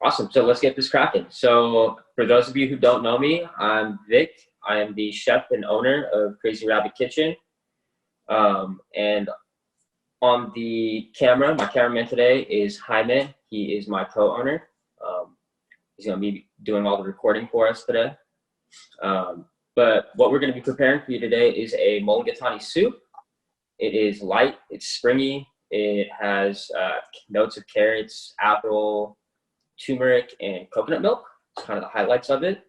Awesome. So let's get this cracking. So for those of you who don't know me, I'm Vic. I am the chef and owner of Crazy Rabbit Kitchen. And on the camera, my cameraman today is Jaime. He is my co-owner. He's going to be doing all the recording for us today. But what we're going to be preparing for you today is a mulligatawny soup. It is light, it's springy, it has notes of carrots, apple, turmeric, and coconut milk. It's kind of the highlights of it.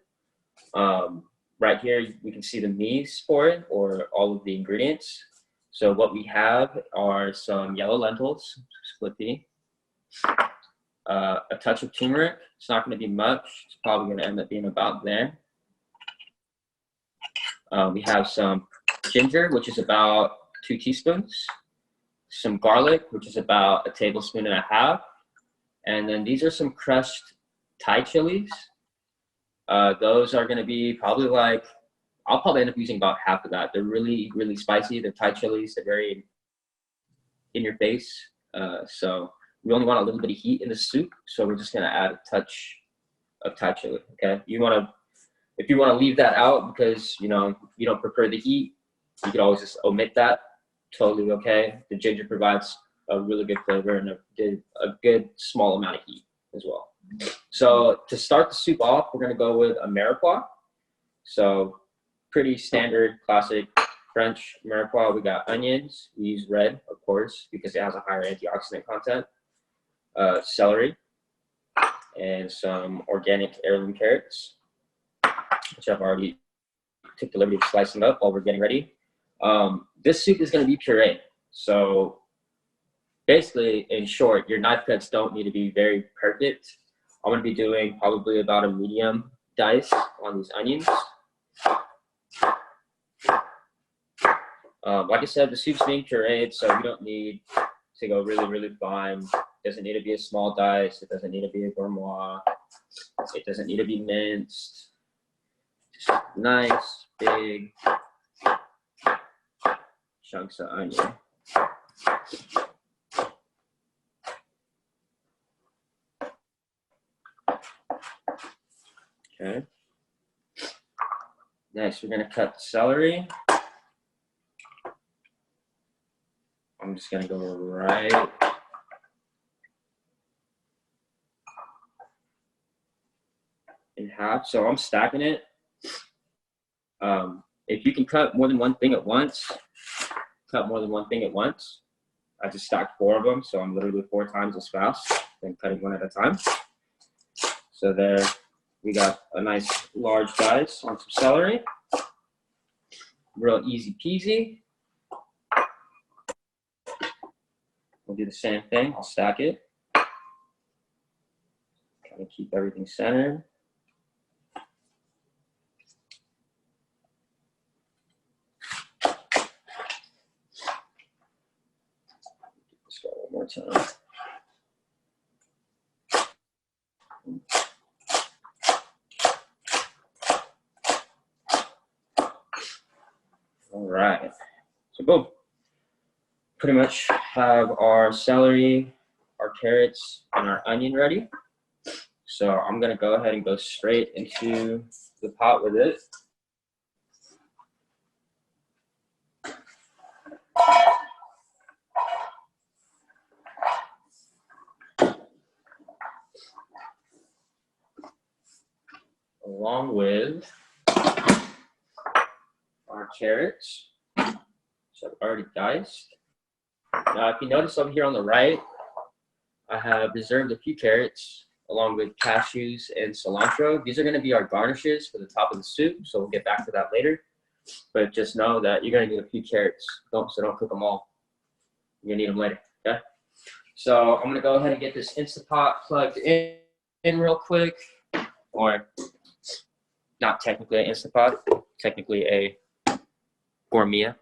Right here, we can see the mise for it, or all of the ingredients. So what we have are some yellow lentils, split pea, a touch of turmeric. It's not going to be much. It's probably going to end up being about there. We have some ginger, which is about 2 teaspoons, some garlic, which is about 1.5 tablespoons, and then these are some crushed Thai chilies. Those are going to be probably like, I'll probably end up using about half of that. They're really, really spicy. They're Thai chilies. They're very in your face. So we only want a little bit of heat in the soup. So we're just going to add a touch of Thai chili. Okay. If you want to leave that out because, you know, you don't prefer the heat, you could always just omit that. Totally okay. The ginger provides a really good flavor and a good small amount of heat as well. So to start the soup off, we're going to go with a mirepoix. So pretty standard, classic French mirepoix. We got onions. We use red, of course, because it has a higher antioxidant content. Celery, and some organic heirloom carrots, which I've already took the liberty of slicing up while we're getting ready. This soup is going to be pureed. So basically, in short, your knife cuts don't need to be very perfect. I'm going to be doing probably about a medium dice on these onions. Like I said, the soup's being pureed, so you don't need to go really, really fine. It doesn't need to be a small dice. It doesn't need to be a gourmand. It doesn't need to be minced. Just nice, big chunks of onion. Okay. Next, we're going to cut celery. I'm just going to go right in half. So I'm stacking it. If you can cut more than one thing at once, cut more than one thing at once. I just stacked 4 of them, so I'm literally 4 times as fast than cutting one at a time. So there, we got a nice large dice on some celery. Real easy peasy. We'll do the same thing. I'll stack it. Kind of keep everything centered. Let's go one more time. All right. So boom. Pretty much have our celery, our carrots, and our onion ready. So I'm going to go ahead and go straight into the pot with it. Along with our carrots, which I've already diced. Now, if you notice over here on the right, I have reserved a few carrots along with cashews and cilantro. These are going to be our garnishes for the top of the soup, so we'll get back to that later. But just know that you're going to need a few carrots, so don't cook them all. You're going to need them later, okay? So I'm going to go ahead and get this Instapot plugged in real quick, or not technically an Instapot, technically a gourmet.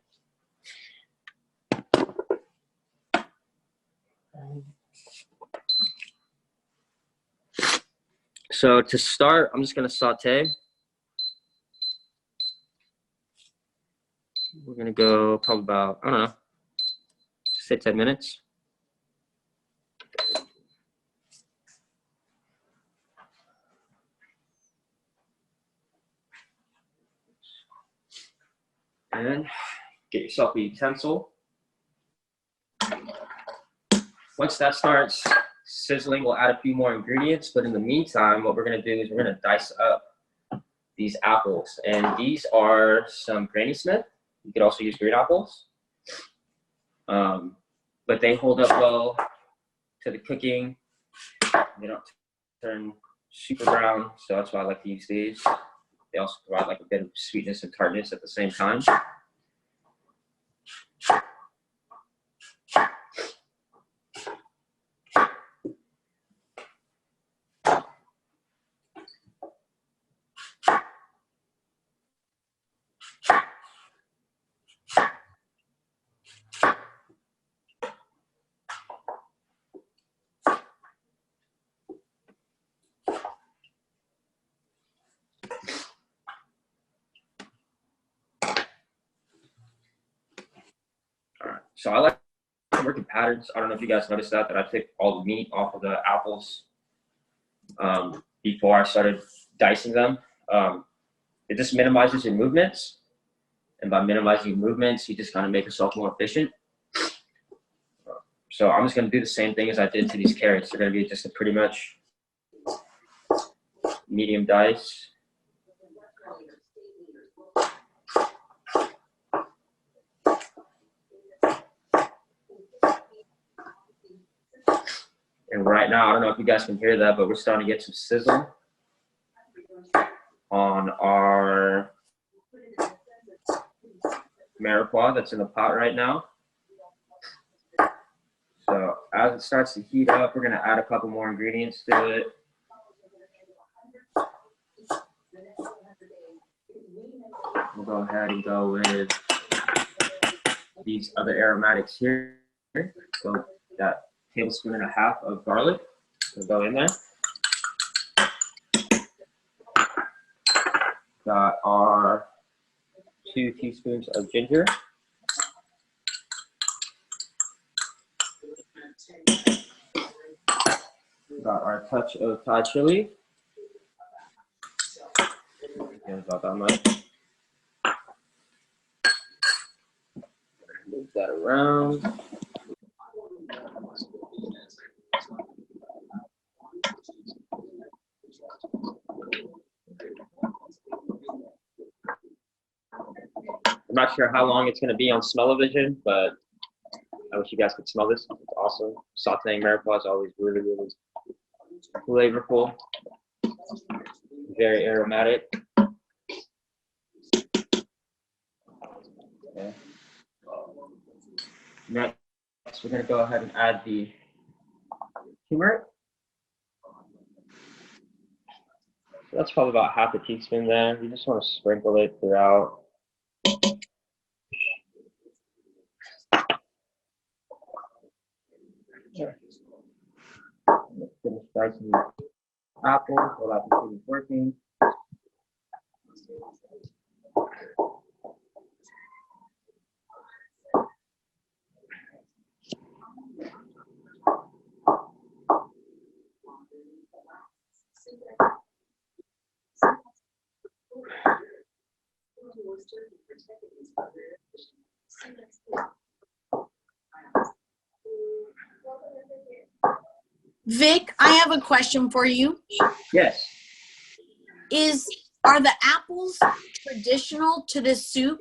So to start, I'm just going to saute. We're going to go probably about, I don't know, say 10 minutes. And get yourself a utensil. Once that starts sizzling, we'll add a few more ingredients. But in the meantime, what we're gonna do is we're gonna dice up these apples. And these are some Granny Smith. You could also use green apples. But they hold up well to the cooking. They don't turn super brown, so that's why I like to use these. They also provide like a bit of sweetness and tartness at the same time. All right, so I like to work in patterns. I don't know if you guys noticed that I took all the meat off of the apples before I started dicing them. It just minimizes your movements. And by minimizing your movements, you just kind of make yourself more efficient. So I'm just going to do the same thing as I did to these carrots. They're going to be just a pretty much medium dice. And right now, I don't know if you guys can hear that, but we're starting to get some sizzle on our mirepoix that's in the pot right now. So as it starts to heat up, we're gonna add a couple more ingredients to it. We'll go ahead and go with these other aromatics here. So that tablespoon and a half of garlic will go in there. Got our 2 teaspoons of ginger. Got our touch of Thai chili. Again, about that much. Move that around. I'm not sure how long it's going to be on smell-o-vision, but I wish you guys could smell this. It's awesome. Sauteing mirepoix is always really, really flavorful. Very aromatic. Okay. Next, we're going to go ahead and add the turmeric. So that's probably about half a teaspoon there. You just want to sprinkle it throughout. Let's finish dicing apples while that continues working. Vic, I have a question for you. Yes. Are the apples traditional to this soup?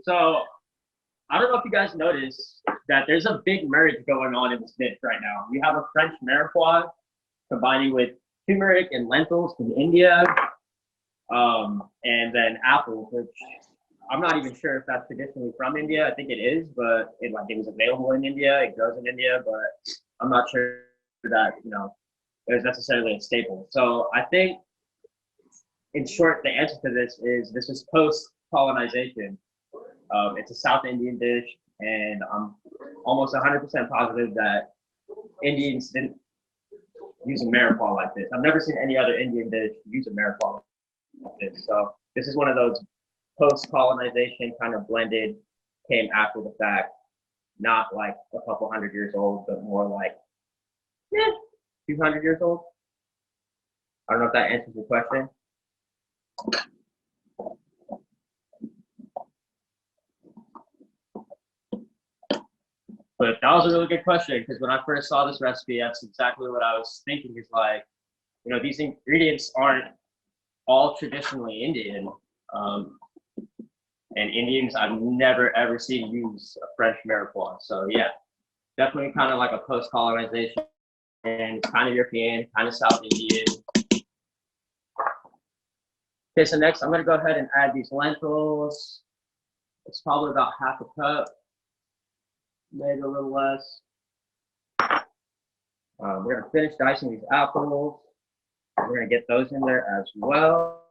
So I don't know if you guys noticed that there's a big merge going on in this dish right now. We have a French mirepoix combining with turmeric and lentils from India, and then apples, which I'm not even sure if that's traditionally from India. I think it is, but it was available in India. It grows in India, but I'm not sure that it was necessarily a staple. So I think, in short, the answer to this is post-colonization. It's a South Indian dish, and I'm almost 100% positive that Indians didn't use a mirepoix like this. I've never seen any other Indian dish use a mirepoix like this. So this is one of those post-colonization kind of blended, came after the fact, not like a couple hundred years old, but more like 200 years old. I don't know if that answers your question. But that was a really good question because when I first saw this recipe, that's exactly what I was thinking. Is like, these ingredients aren't all traditionally Indian, and Indians I've never ever seen use a French mirepoix. So yeah, definitely kind of like a post-colonization, and kind of European, kind of South Indian. Okay, so next I'm gonna go ahead and add these lentils. It's probably about half a cup, maybe a little less. We're gonna finish dicing these apples. We're gonna get those in there as well.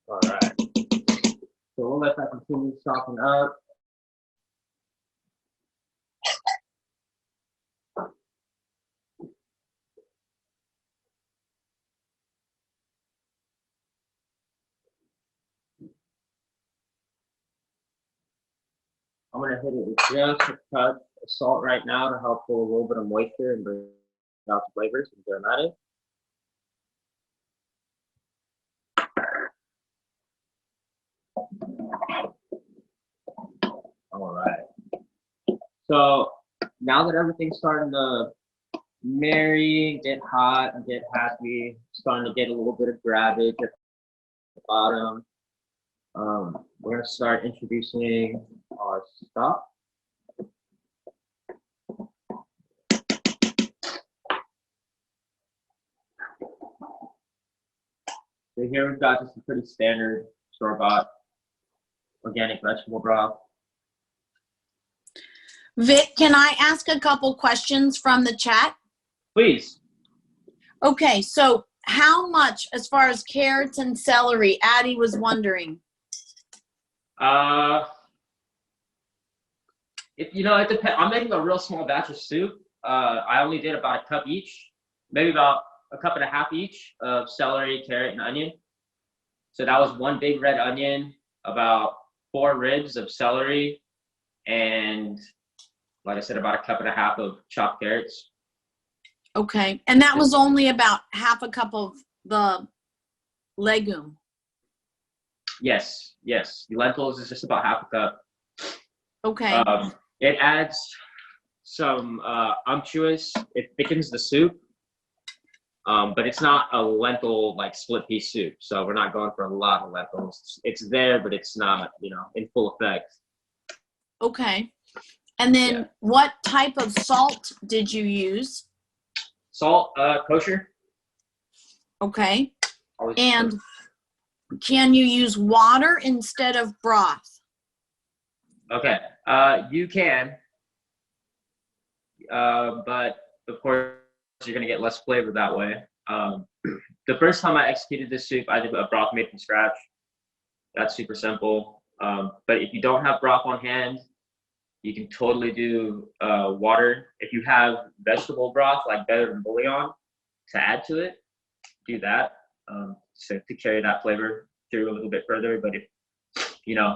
All right. So we'll let that continue to soften up. I'm gonna hit it with just a touch of salt right now to help pull a little bit of moisture and bring out the flavors and aromatic. All right. So now that everything's starting to marry, get hot, and get happy, starting to get a little bit of grabbage at the bottom, we're gonna start introducing our stock. So here we've got just a pretty standard store-bought organic vegetable broth. Vic, can I ask a couple questions from the chat? Please. Okay, so how much, as far as carrots and celery, Addie was wondering? It depends. I'm making a real small batch of soup. I only did about a cup each, maybe about a cup and a half each of celery, carrot, and onion. So that was one big red onion, about 4 ribs of celery, and like I said, about a cup and a half of chopped carrots. Okay, and that was only about half a cup of the legume. Yes. The lentils is just about half a cup. Okay. It adds some unctuous. It thickens the soup, but it's not a lentil like split pea soup. So we're not going for a lot of lentils. It's there, but it's not in full effect. Okay. And then what type of salt did you use? Salt, kosher. Okay. Always and kosher. Can you use water instead of broth? Okay. You can. But of course you're gonna get less flavor that way. The first time I executed this soup, I did a broth made from scratch. That's super simple. But if you don't have broth on hand, you can totally do water. If you have vegetable broth, like better than bouillon, to add to it, do that. So to carry that flavor through a little bit further. But if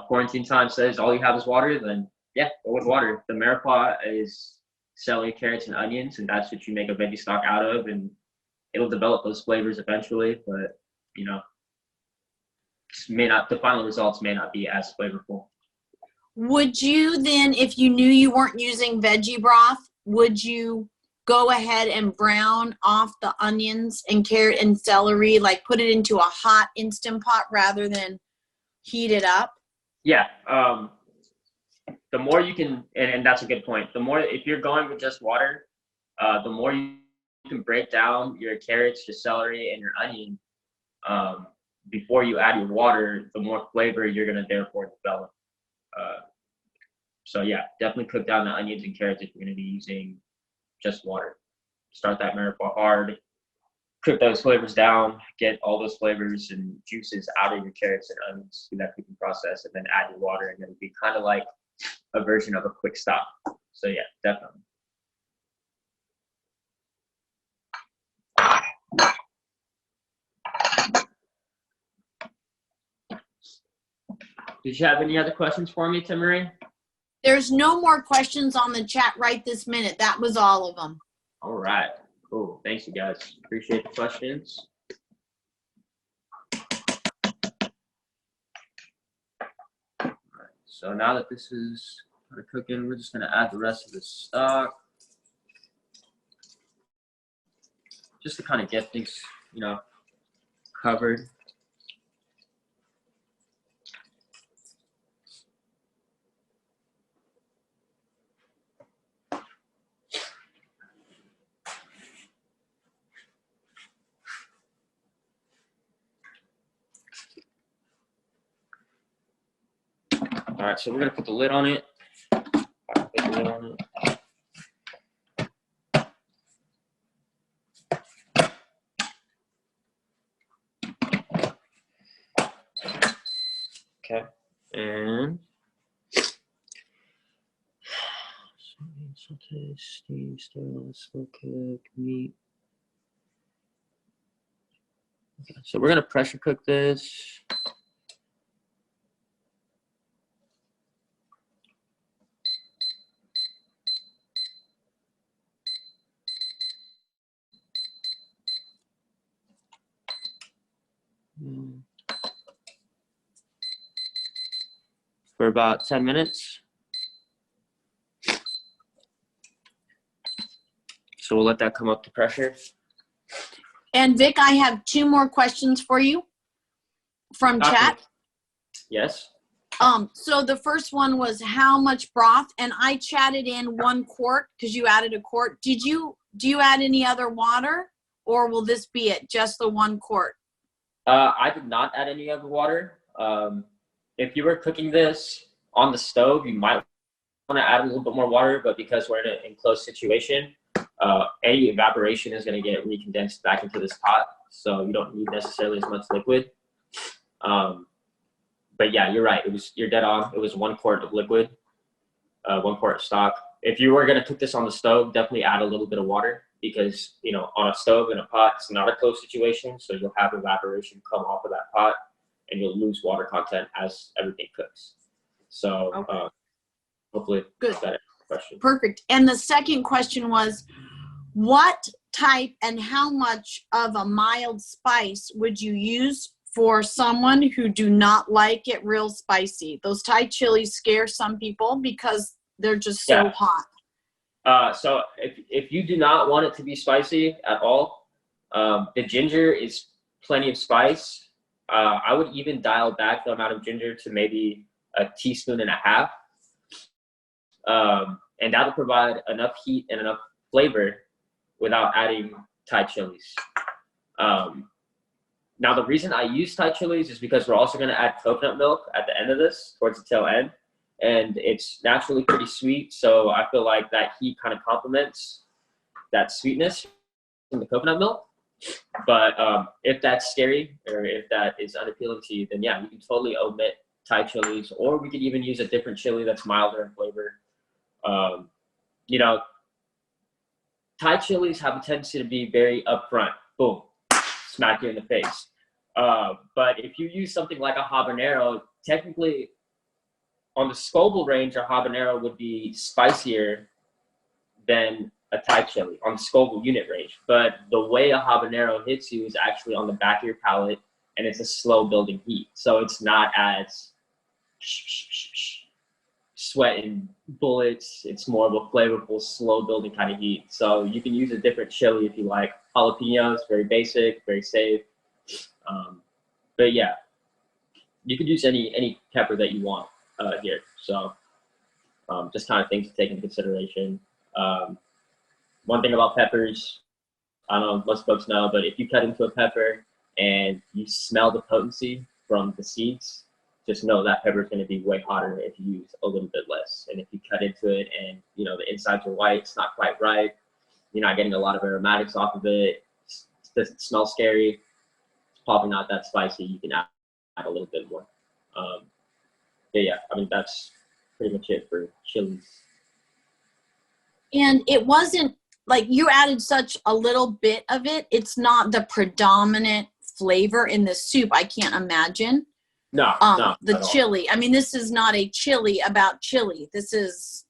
quarantine time says all you have is water, then yeah, go with water. The mirepoix is celery, carrots, and onions, and that's what you make a veggie stock out of, and it'll develop those flavors eventually. But the final results may not be as flavorful. Would you then, if you knew you weren't using veggie broth, would you go ahead and brown off the onions and carrot and celery, like put it into a hot Instant Pot rather than heat it up? Yeah. The more you can, and that's a good point. The more, if you're going with just water, the more you can break down your carrots, your celery, and your onion before you add your water, the more flavor you're gonna therefore develop. So yeah, definitely cook down the onions and carrots if you're gonna be using just water. Start that mirepoix hard, cook those flavors down, get all those flavors and juices out of your carrots and onions through that cooking process, and then add your water, and it'll be kind of like a version of a quick stop. So yeah, definitely. Did you have any other questions for me, Timmery? There's no more questions on the chat right this minute. That was all of them. All right, cool. Thanks, you guys. Appreciate the questions. All right, so now that this is kind of cooking, we're just gonna add the rest of the stock, just to kind of get things, you know, covered. All right, so we're gonna put the lid on it. Put the lid on it. Okay, and saute, steam, stir, slow cook, meat. Okay, so we're gonna pressure cook this. For about 10 minutes. So we'll let that come up to pressure. And Vic, I have 2 more questions for you from chat. Yes. So the first one was how much broth, and I chatted in 1 quart because you added a quart. Do you add any other water, or will this be it, just the 1 quart? I did not add any other water. If you were cooking this on the stove, you might want to add a little bit more water, but because we're in an enclosed situation, any evaporation is going to get recondensed back into this pot, so you don't need necessarily as much liquid. But yeah, you're right. You're dead on. It was 1 quart of liquid, 1 quart of stock. If you were going to cook this on the stove, definitely add a little bit of water because, you know, on a stove in a pot, it's not a closed situation, so you'll have evaporation come off of that pot, and you'll lose water content as everything cooks. So okay. Hopefully good. That answers the question. Perfect. And the second question was, what type and how much of a mild spice would you use for someone who do not like it real spicy? Those Thai chilies scare some people because they're just so hot. So if you do not want it to be spicy at all, the ginger is plenty of spice. I would even dial back the amount of ginger to maybe 1.5 teaspoons. And that'll provide enough heat and enough flavor without adding Thai chilies. Now, the reason I use Thai chilies is because we're also going to add coconut milk at the end of this, towards the tail end. And it's naturally pretty sweet, so I feel like that heat kind of complements that sweetness from the coconut milk. But if that's scary or if that is unappealing to you, then yeah, you can totally omit Thai chilies, or we could even use a different chili that's milder in flavor. You know, Thai chilies have a tendency to be very upfront. Boom, smack you in the face. But if you use something like a habanero, technically on the Scoville range, a habanero would be spicier than a Thai chili on the Scoville unit range. But the way a habanero hits you is actually on the back of your palate, and it's a slow building heat. So it's not as sweat and bullets. It's more of a flavorful, slow building kind of heat. So you can use a different chili if you like. Jalapenos, very basic, very safe. But yeah, you could use any pepper that you want here. So just kind of things to take into consideration. One thing about peppers, I don't know if most folks know, but if you cut into a pepper and you smell the potency from the seeds, just know that pepper is going to be way hotter if you use a little bit less. And if you cut into it and, you know, the insides are white, it's not quite ripe, you're not getting a lot of aromatics off of it, it doesn't smell scary, it's probably not that spicy, you can add a little bit more. But yeah, I mean, that's pretty much it for chilies. And it wasn't like you added such a little bit of it. It's not the predominant flavor in the soup. I can't imagine. No, the chili. I mean, this is not a chili about chili. This is.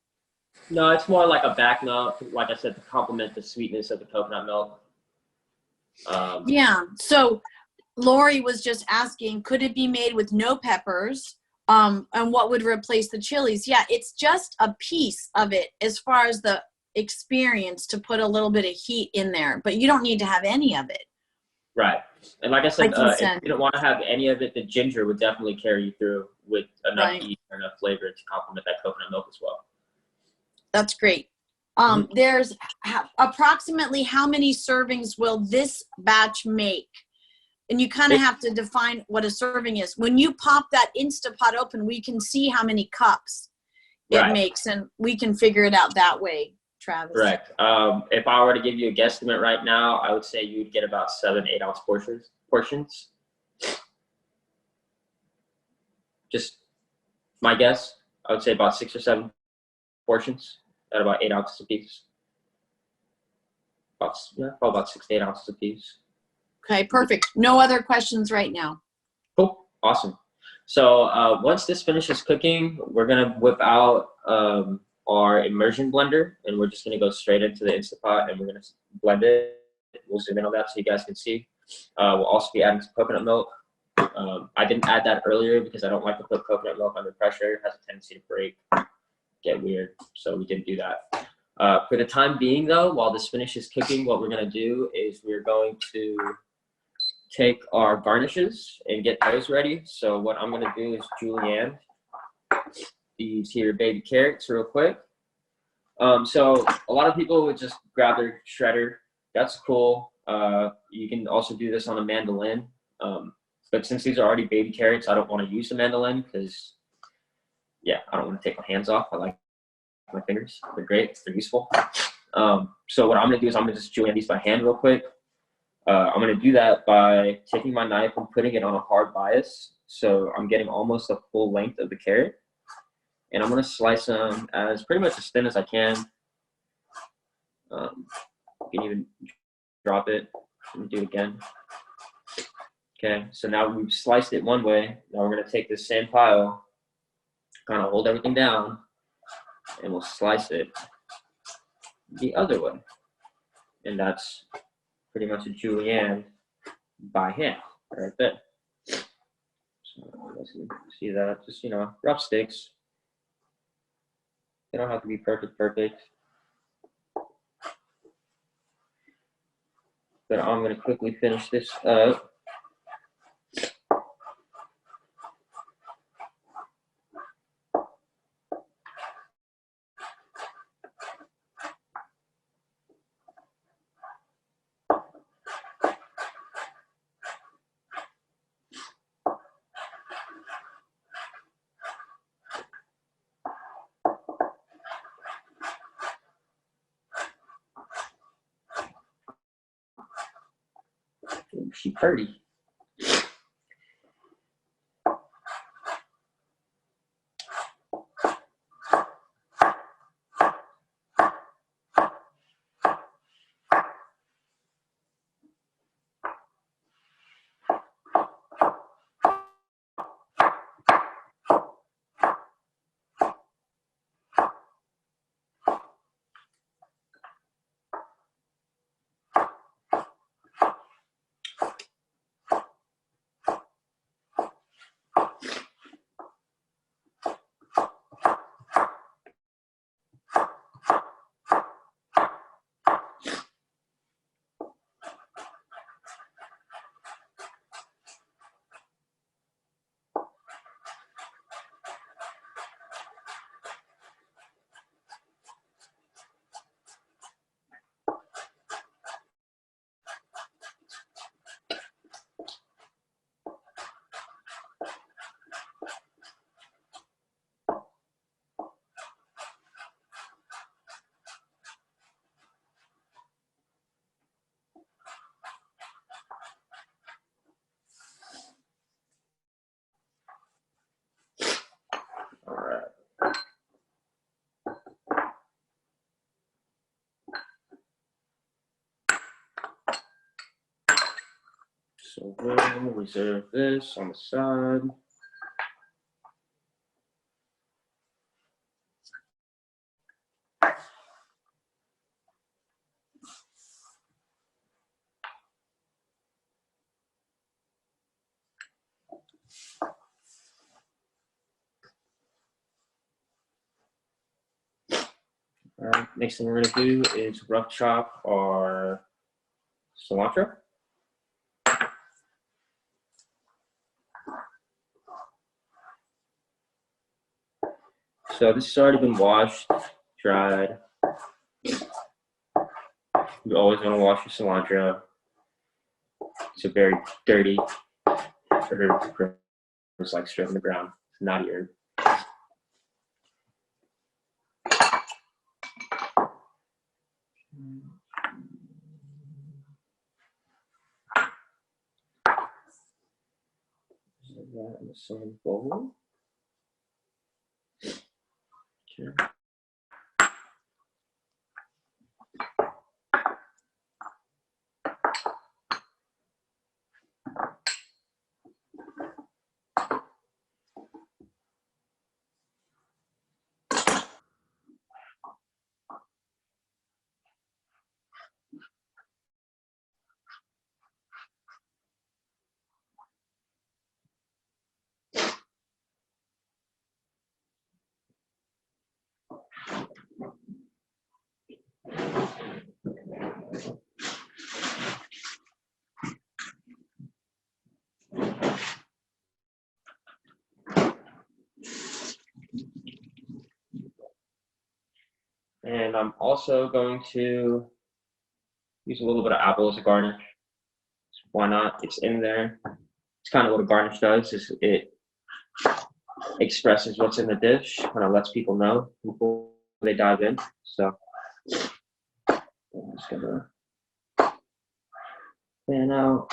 No, it's more like a back note, like I said, to complement the sweetness of the coconut milk. Yeah. So Lori was just asking, could it be made with no peppers? And what would replace the chilies? Yeah, it's just a piece of it as far as the experience to put a little bit of heat in there, but you don't need to have any of it. Right. And like I said, if you don't want to have any of it, the ginger would definitely carry you through with enough heat or enough flavor to complement that coconut milk as well. That's great. There's approximately how many servings will this batch make? And you kind of have to define what a serving is. When you pop that Instapot open, we can see how many cups it makes, and we can figure it out that way, Travis. Correct. If I were to give you a guesstimate right now, I would say you'd get about 7-8 ounce portions. Just my guess, I would say about 6 or 7 portions at about 8 ounces a piece. Probably about 6 to 8 ounces a piece. Okay, perfect. No other questions right now. Cool. Awesome. So once this finishes cooking, we're going to whip out our immersion blender, and we're just going to go straight into the Instapot, and we're going to blend it. We'll zoom in on that so you guys can see. We'll also be adding some coconut milk. I didn't add that earlier because I don't like to put coconut milk under pressure. It has a tendency to break, get weird, so we didn't do that. For the time being, though, while this finishes cooking, what we're going to do is we're going to take our garnishes and get those ready. So what I'm going to do is julienne these here baby carrots real quick. So a lot of people would just grab their shredder. That's cool. You can also do this on a mandolin. But since these are already baby carrots, I don't want to use the mandolin because, yeah, I don't want to take my hands off. I like my fingers. They're great. They're useful. So what I'm going to do is I'm going to just julienne these by hand real quick. I'm going to do that by taking my knife and putting it on a hard bias. So I'm getting almost the full length of the carrot. And I'm going to slice them as pretty much as thin as I can. You can even drop it. Let me do it again. Okay, so now we've sliced it one way. Now we're going to take this same pile, kind of hold everything down, and we'll slice it the other way. And that's pretty much a julienne by hand right there. So let's see that. Just, you know, rough sticks. They don't have to be perfect. But I'm going to quickly finish this up. She pretty. So we'll reserve this on the side. All right, next thing we're gonna do is rough chop our cilantro. So this has already been washed, dried. You always want to wash your cilantro. It's a very dirty herb. It's like straight on the ground. It's not a herb. Put that in the same bowl. Okay. And I'm also going to use a little bit of apple as a garnish. Why not? It's in there. It's kind of what a garnish does, is it expresses what's in the dish, kind of lets people know before they dive in. So I'm just gonna pan out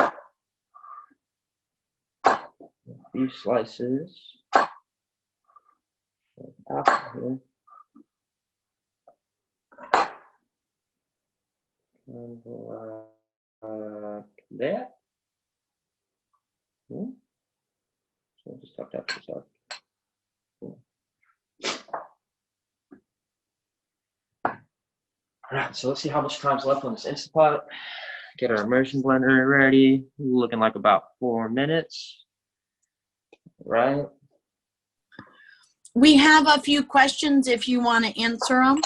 a few slices of apple here. And like that. So I'll just tuck that to the side. Cool. All right, so let's see how much time's left on this Instant Pot. Get our immersion blender ready. Looking like about 4 minutes. Right? We have a few questions if you want to answer them.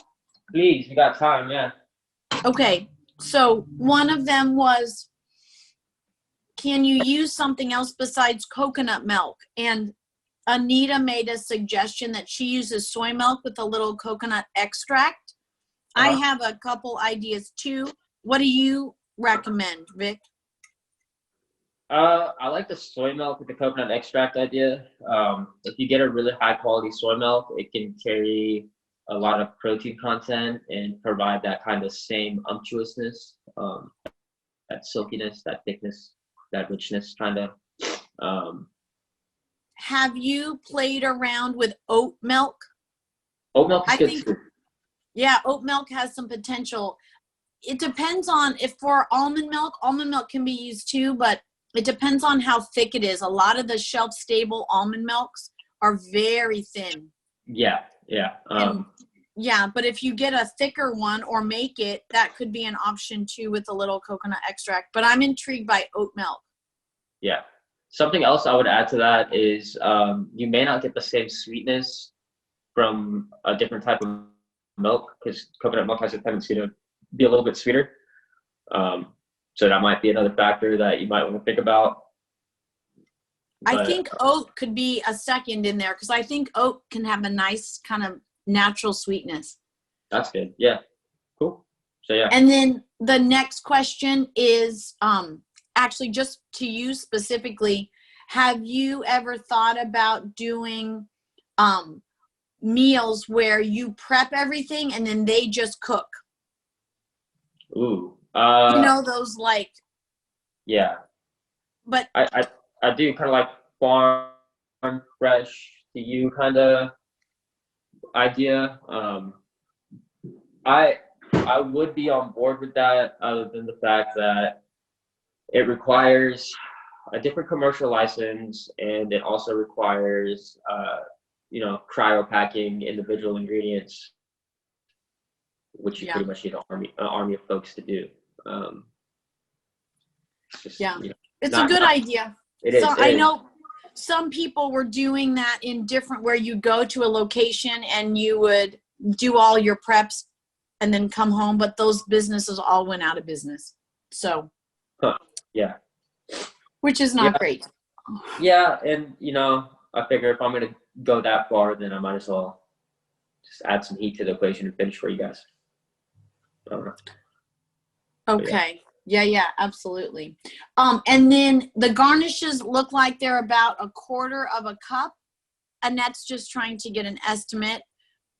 Please, you got time, yeah. Okay, so one of them was, can you use something else besides coconut milk? And Anita made a suggestion that she uses soy milk with a little coconut extract. I have a couple ideas too. What do you recommend, Vic? I like the soy milk with the coconut extract idea. If you get a really high quality soy milk, it can carry a lot of protein content and provide that kind of same unctuousness, that silkiness, that thickness, that richness kind of. Have you played around with oat milk? Oat milk is good too. Yeah, oat milk has some potential. It depends on, if for almond milk can be used too, but it depends on how thick it is. A lot of the shelf stable almond milks are very thin. Yeah. Yeah, but if you get a thicker one or make it, that could be an option too with a little coconut extract. But I'm intrigued by oat milk. Yeah. Something else I would add to that is you may not get the same sweetness from a different type of milk, because coconut milk has a tendency to be a little bit sweeter. So that might be another factor that you might want to think about. But I think oat could be a second in there, because I think oat can have a nice kind of natural sweetness. That's good. Yeah. Cool. So yeah. And then the next question is actually just to you specifically. Have you ever thought about doing meals where you prep everything and then they just cook? Ooh. You know, those like. Yeah. But I do kind of like farm fresh to you kind of idea. I would be on board with that, other than the fact that it requires a different commercial license, and it also requires, cryo packing individual ingredients, which you Yeah. pretty much need an army of folks to do. It's just, Yeah. you know, It's a good not idea. it is. So It I is. know some people were doing that in different, where you go to a location and you would do all your preps and then come home, but those businesses all went out of business. So, Yeah. which is Yeah. not great. Yeah. And, I figure if I'm going to go that far, then I might as well just add some heat to the equation and finish for you guys. I don't know. Okay. Yeah, absolutely. And then the garnishes look like they're about a quarter of a cup, and that's just trying to get an estimate.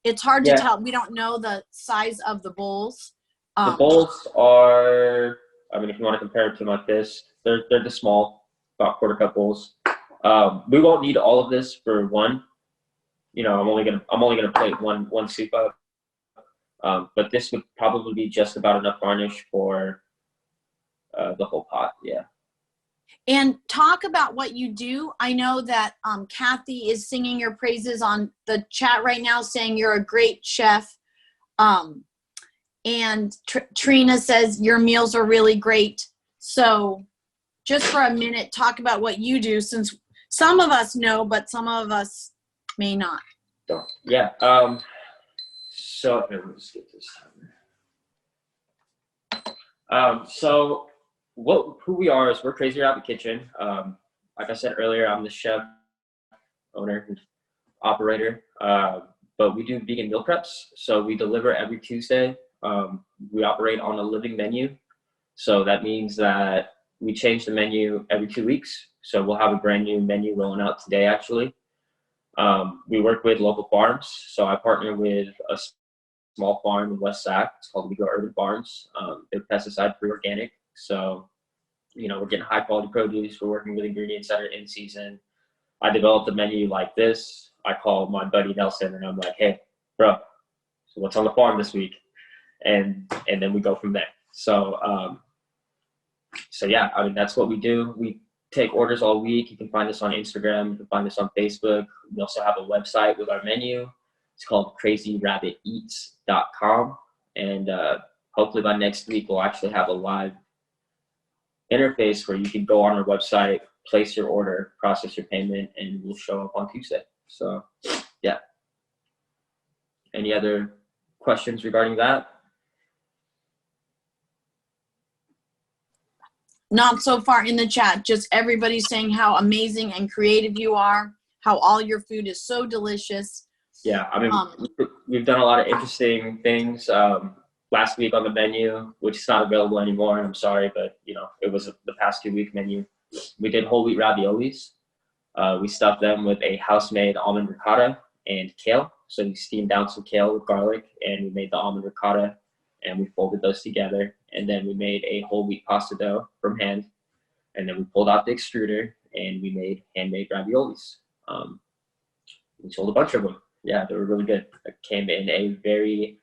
It's hard to tell. We don't know the size of the bowls. The bowls are, if you want to compare it to my fist, they're the small, about quarter cup bowls. We won't need all of this for one. I'm only gonna plate one soup up. But this would probably be just about enough garnish for the whole pot. Yeah. And talk about what you do. I know that Kathy is singing your praises on the chat right now, saying you're a great chef. And Trina says your meals are really great. So just for a minute, talk about what you do, since some of us know, but some of us may not. Yeah. So let's get this time. So who we are is we're Crazy Rabbit Kitchen. Like I said earlier, I'm the chef, owner, and operator. But we do vegan meal preps. So we deliver every Tuesday. We operate on a living menu. So that means that we change the menu every 2 weeks. So we'll have a brand new menu rolling out today, actually. We work with local farms. So I partner with a small farm in West Sac. It's called We Go Urban Farms. They're pesticide-free organic. So, we're getting high quality produce. We're working with ingredients that are in season. I developed a menu like this. I call my buddy Nelson and I'm like, hey, bro, so what's on the farm this week? And then we go from there. So yeah, that's what we do. We take orders all week. You can find us on Instagram. You can find us on Facebook. We also have a website with our menu. It's called crazyrabbiteats.com. And hopefully by next week, we'll actually have a live interface where you can go on our website, place your order, process your payment, and we'll show up on Tuesday. So, yeah. Any other questions regarding that? Not so far in the chat, just everybody saying how amazing and creative you are, how all your food is so delicious. Yeah, we've done a lot of interesting things. Last week on the menu, which is not available anymore, and I'm sorry, but it was the past 2 week menu. We did whole wheat raviolis. We stuffed them with a house-made almond ricotta and kale. So we steamed down some kale with garlic, and we made the almond ricotta, and we folded those together. And then we made a whole wheat pasta dough from hand, and then we pulled out the extruder, and we made handmade raviolis. We sold a bunch of them. Yeah, they were really good. It came in a very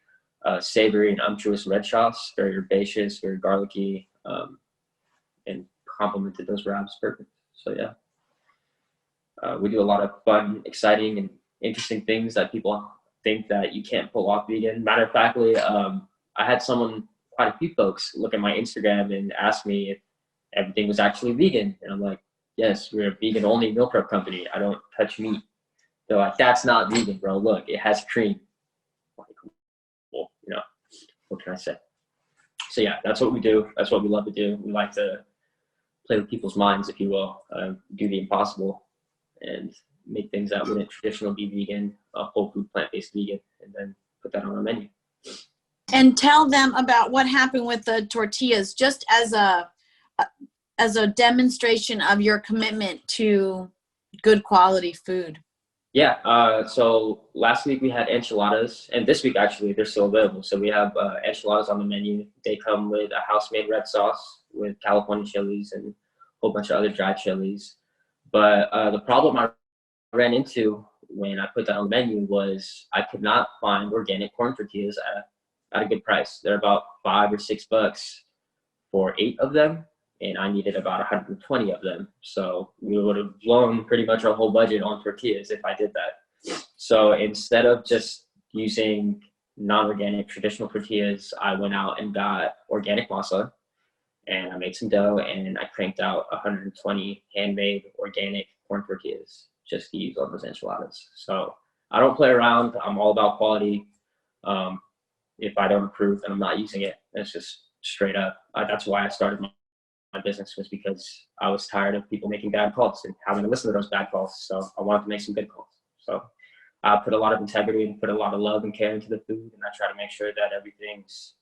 savory and unctuous red sauce, very herbaceous, very garlicky, and complemented those wraps perfect. So yeah, we do a lot of fun, exciting, and interesting things that people think that you can't pull off vegan. Matter of factly, I had quite a few folks look at my Instagram and ask me if everything was actually vegan, and I'm like, yes, we're a vegan-only meal prep company. I don't touch meat. They're like, that's not vegan, bro. Look, it has cream. Like, well, what can I say? So yeah, that's what we do. That's what we love to do. We like to play with people's minds, if you will, do the impossible and make things that wouldn't traditionally be vegan, whole food, plant-based vegan, and then put that on our menu. And tell them about what happened with the tortillas, just as a demonstration of your commitment to good quality food. Yeah, so last week we had enchiladas, and this week actually they're still available. So we have enchiladas on the menu. They come with a house-made red sauce with California chilies and a whole bunch of other dry chilies. But the problem I ran into when I put that on the menu was I could not find organic corn tortillas at a good price. They're about $5 or $6 for 8 of them. and I needed about 120 of them. So we would have blown pretty much our whole budget on tortillas if I did that. So instead of just using non-organic traditional tortillas, I went out and got organic masa, and I made some dough, and I cranked out 120 handmade organic corn tortillas just to use on those enchiladas. So I don't play around. I'm all about quality. If I don't approve, then I'm not using it. It's just straight up. That's why I started my business, was because I was tired of people making bad calls and having to listen to those bad calls. So I wanted to make some good calls. So I put a lot of integrity and put a lot of love and care into the food, and I try to make sure that everything's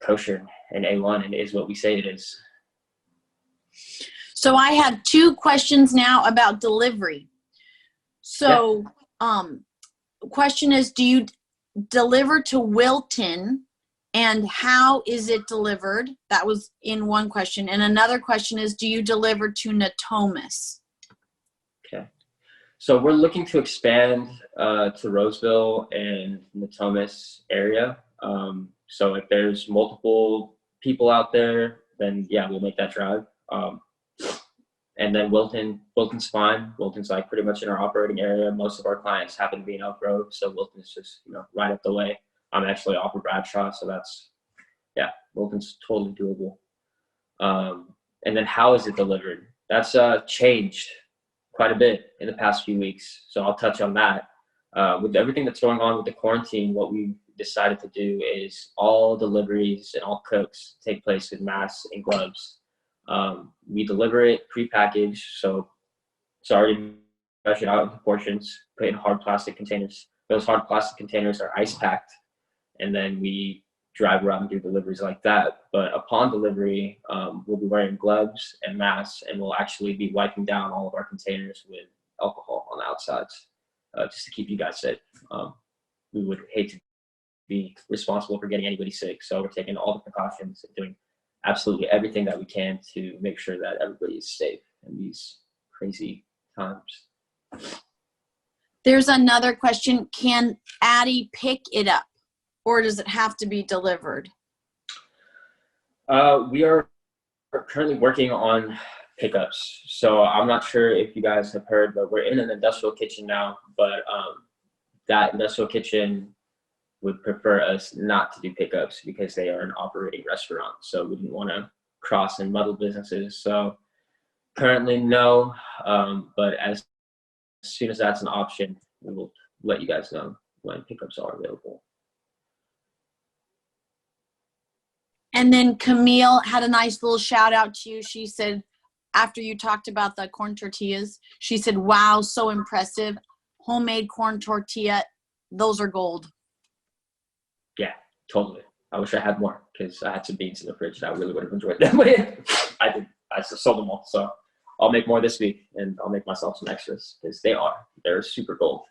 kosher and A1 and is what we say it is. So I have 2 questions now about delivery. So, question is, do you deliver to Wilton, and how is it delivered? That was in one question. And another question is, do you deliver to Natomas? Okay. So we're looking to expand to Roseville and Natomas area. So if there's multiple people out there, then yeah, we'll make that drive. And then Wilton's fine. Wilton's like pretty much in our operating area. Most of our clients happen to be in Elk Grove, so Wilton's just, you know, right up the way. I'm actually off of Bradshaw, so that's, yeah, Wilton's totally doable. And then how is it delivered? That's changed quite a bit in the past few weeks, so I'll touch on that. With everything that's going on with the quarantine, what we decided to do is all deliveries and all cooks take place with masks and gloves. We deliver it prepackaged, so it's already measured out into portions, put in hard plastic containers. Those hard plastic containers are ice packed, and then we drive around and do deliveries like that. But upon delivery, we'll be wearing gloves and masks, and we'll actually be wiping down all of our containers with alcohol on the outsides, just to keep you guys safe. We would hate to be responsible for getting anybody sick, so we're taking all the precautions and doing absolutely everything that we can to make sure that everybody is safe in these crazy times. There's another question. Can Addie pick it up, or does it have to be delivered? We are currently working on pickups. So I'm not sure if you guys have heard, but we're in an industrial kitchen now, but that industrial kitchen would prefer us not to do pickups because they are an operating restaurant. So we didn't want to cross and muddle businesses. So currently, no, but as soon as that's an option, we will let you guys know when pickups are available. And then Camille had a nice little shout out to you. She said, after you talked about the corn tortillas, she said, wow, so impressive. Homemade corn tortilla, those are gold. Yeah, totally. I wish I had more because I had some beans in the fridge and I really would have enjoyed them. I did. I sold them all. So I'll make more this week, and I'll make myself some extras because they're super gold.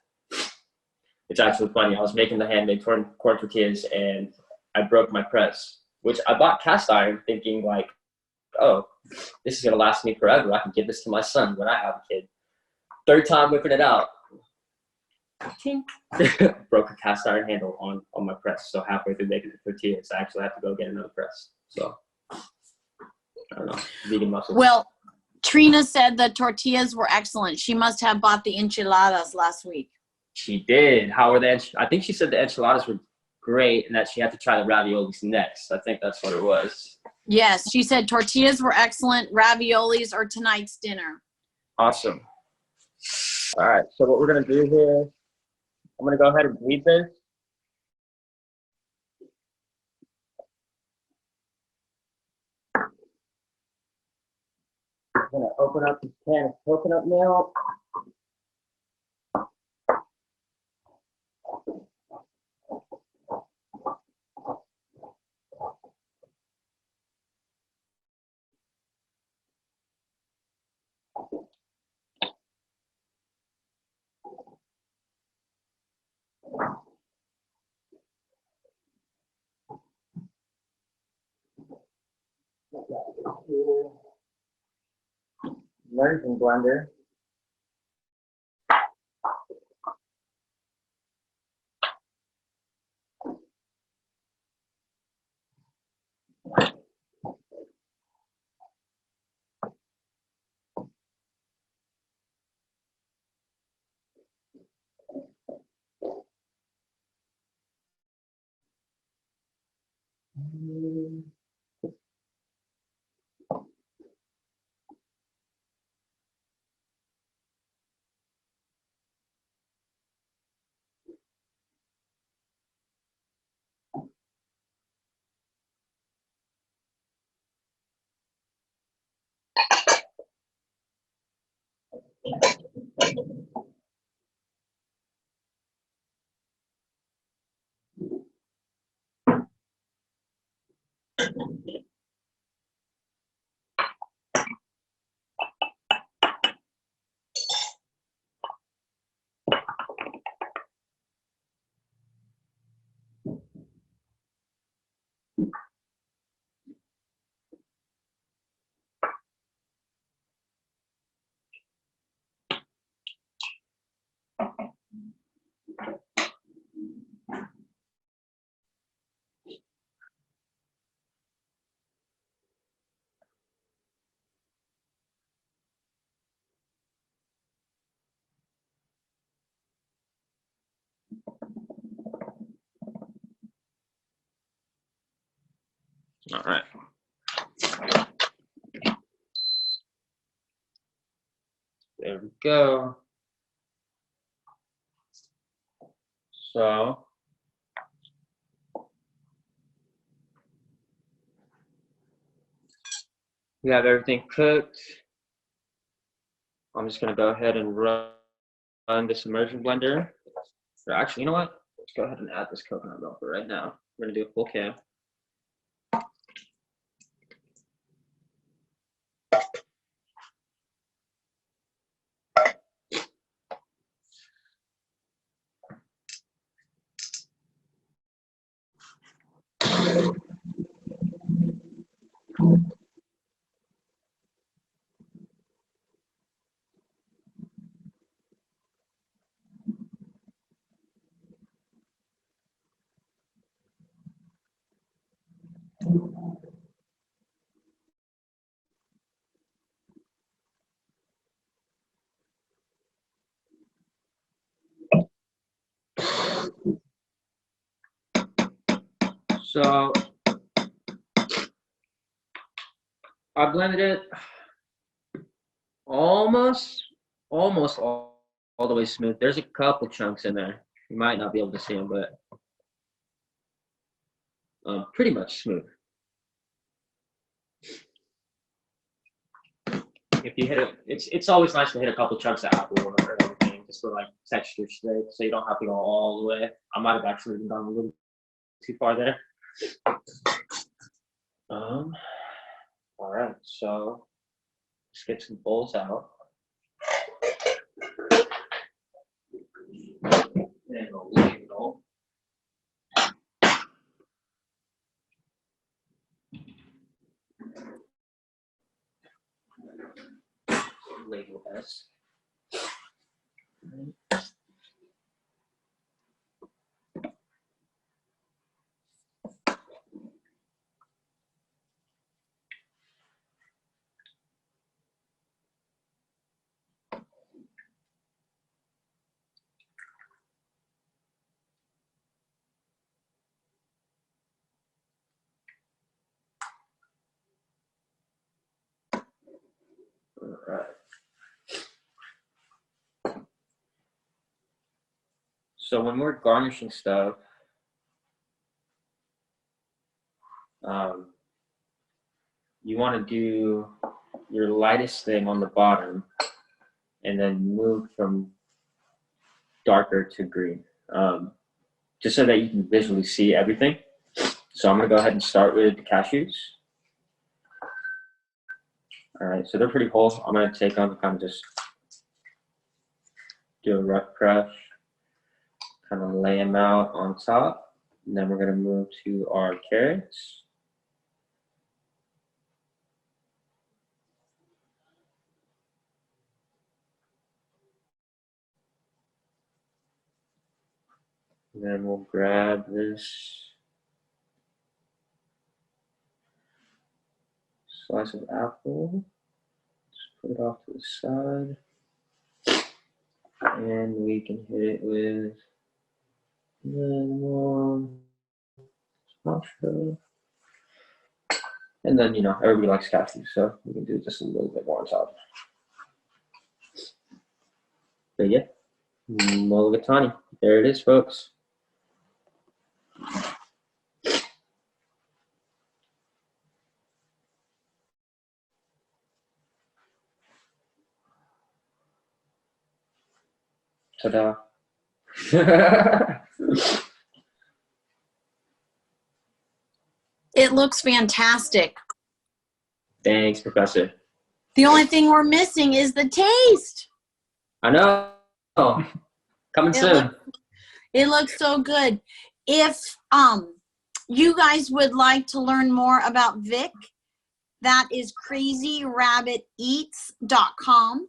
It's actually funny. I was making the handmade corn tortillas and I broke my press, which I bought cast iron thinking like, oh, this is going to last me forever. I can give this to my son when I have a kid. Third time whipping it out. Broke a cast iron handle on my press. So halfway through making the tortillas, I actually have to go get another press. So I don't know. Vegan muscle. Well, Trina said the tortillas were excellent. She must have bought the enchiladas last week. She did. How were the I think she said the enchiladas were great and that she had to try the raviolis next. I think that's what it was. Yes, she said tortillas were excellent. Raviolis are tonight's dinner. Awesome. All right. So what we're going to do here, I'm going to go ahead and bleed this. I'm going to open up this can of coconut milk. Immersion blender. All right. There we go. So we have everything cooked. I'm just gonna go ahead and run this immersion blender. Or actually, you know what? Let's go ahead and add this coconut milk right now. We're gonna do a full can. So I blended it almost all the way smooth. There's a couple chunks in there. You might not be able to see them, but pretty much smooth. If you hit it, it's always nice to hit a couple chunks of apple or everything, just for like texture's sake, so you don't have to go all the way. I might have actually gone a little too far there. All right, so let's get some bowls out. And a ladle. Ladle S. All right. So when we're garnishing stuff, you want to do your lightest thing on the bottom and then move from darker to green, just so that you can visually see everything. So I'm going to go ahead and start with the cashews. All right, so they're pretty whole. I'm going to take them and kind of just do a rough crush, kind of lay them out on top. And then we're going to move to our carrots. And then we'll grab this slice of apple, just put it off to the side, and we can hit it with lemon, and then, you know, everybody likes cashews, so we can do just a little bit more on top. But yeah, Mulligatawny, there it is, folks. Ta-da. It looks fantastic. Thanks, Professor. The only thing we're missing is the taste. I know. Coming soon. It looks so good. If you guys would like to learn more about Vic, that is crazyrabbiteats.com.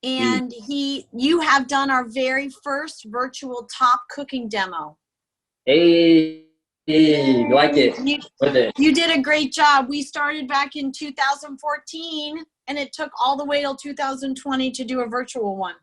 And you have done our very first virtual top cooking demo. Hey, like it. With it. You did a great job. We started back in 2014, and it took all the way till 2020 to do a virtual one.